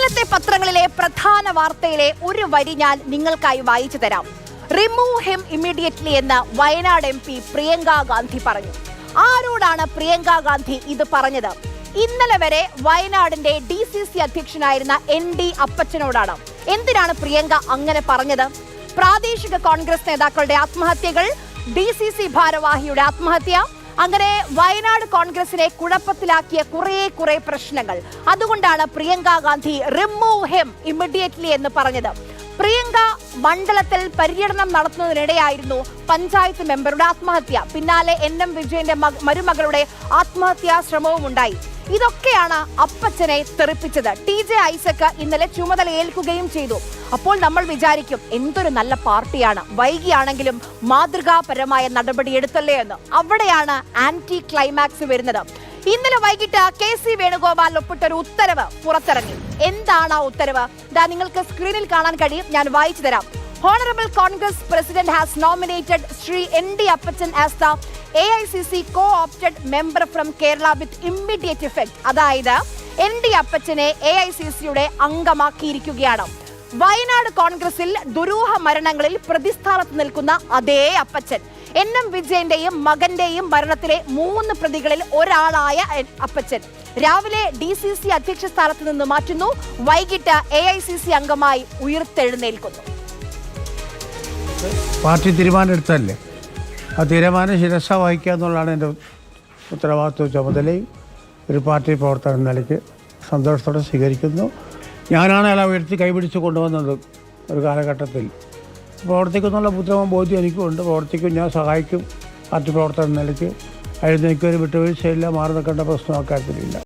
ഇന്നത്തെ പത്രങ്ങളിലെ പ്രധാന വാർത്തയിലെ ഒരു വരി ഞാൻ നിങ്ങൾക്കായി വായിച്ചു തരാം. റിമൂവ് ഹിം ഇമ്മീഡിയറ്റ്ലി എന്ന് വയനാട് MP പ്രിയങ്ക ഗാന്ധി പറഞ്ഞു. ആരോടാണ് പ്രിയങ്ക ഗാന്ധി ഇത് പറഞ്ഞത്? ഇന്നലെ വരെ വയനാടിന്റെ DCC അധ്യക്ഷനായിരുന്ന ND അപ്പച്ചനോടാണ്. എന്തിനാണ് പ്രിയങ്ക അങ്ങനെ പറഞ്ഞത്? പ്രാദേശിക കോൺഗ്രസ് നേതാക്കളുടെ ആത്മഹത്യകൾ, DCC ഭാരവാഹിയുടെ ആത്മഹത്യ, അങ്ങനെ വയനാട് കോൺഗ്രസിനെ കുഴപ്പത്തിലാക്കിയ കുറെ പ്രശ്നങ്ങൾ. അതുകൊണ്ടാണ് Priyanka Gandhi remove him immediately എന്ന് പറഞ്ഞത്. പ്രിയങ്ക മണ്ഡലത്തിൽ പര്യടനം നടത്തുന്നതിനിടെയായിരുന്നു പഞ്ചായത്ത് മെമ്പറുടെ ആത്മഹത്യ. പിന്നാലെ NM വിജയന്റെ മരുമകളുടെ ആത്മഹത്യാ ശ്രമവും ഉണ്ടായി. ഇതൊക്കെയാണ് അപ്പച്ചനെ തെറിപ്പിച്ചത്. TJ ഐസക് ഇന്നലെ ചുമതല ഏൽക്കുകയും ചെയ്തു. അപ്പോൾ നമ്മൾ വിചാരിക്കും, എന്തൊരു നല്ല പാർട്ടിയാണ്, വൈകിയാണെങ്കിലും മാതൃകാപരമായ നടപടി എടുത്തല്ലേ എന്ന്. അവിടെയാണ് ആന്റി ക്ലൈമാക്സ് വരുന്നത്. ഇന്നലെ വൈകിട്ട് KC വേണുഗോപാൽ ഒപ്പിട്ടൊരു ഉത്തരവ് പുറത്തിറങ്ങി. എന്താണ് ആ ഉത്തരവ്? ദാ നിങ്ങൾക്ക് സ്ക്രീനിൽ കാണാൻ കഴിയും, ഞാൻ വായിച്ചു തരാം. Honorable Congress President has nominated Shri ND Appachan as the AICC co-opted member from Kerala with immediate effect. അതായത് ND അപ്പച്ചനെ AICCയുടെ അംഗമാക്കിയിരിക്കുകയാണ്. വയനാട് കോൺഗ്രസിൽ ദുരൂഹ മരണങ്ങളിൽ പ്രതിസ്ഥാനത്ത് നിൽക്കുന്ന അതേ അപ്പച്ചൻ, NM വിജയന്റെയും മകന്റെയും മരണത്തിലെ 3 പ്രതികളിൽ ഒരാളായ അപ്പച്ചൻ രാവിലെ DCC അധ്യക്ഷ സ്ഥാനത്ത് നിന്ന് മാറ്റുന്നു. വൈകിട്ട് AICC അംഗമായി ഉയർത്തെഴുന്നേൽക്കുന്നു. പാർട്ടി തീരുമാനം എടുത്തല്ലേ, ആ തീരുമാനം ശിരസ വഹിക്കുക എന്നുള്ളതാണ് എൻ്റെ ഉത്തരവാദിത്വ ചുമതലയും. ഒരു പാർട്ടി പ്രവർത്തകൻ നിലയ്ക്ക് സന്തോഷത്തോടെ സ്വീകരിക്കുന്നു. ഞാനാണ് അയാളെ ഉയർത്തി കൈപിടിച്ച് കൊണ്ടുവന്നത്. ഒരു കാലഘട്ടത്തിൽ പ്രവർത്തിക്കുന്നുള്ള ഉത്തരവും ബോധ്യം എനിക്കുമുണ്ട്. പ്രവർത്തിക്കും, ഞാൻ സഹായിക്കും. പാർട്ടി പ്രവർത്തകൻ നിലയ്ക്ക് അതിൽ എനിക്കൊരു വിട്ടുവീഴ്ചയില്ല, മാറി നിൽക്കേണ്ട പ്രശ്നം അക്കാര്യത്തിലില്ല.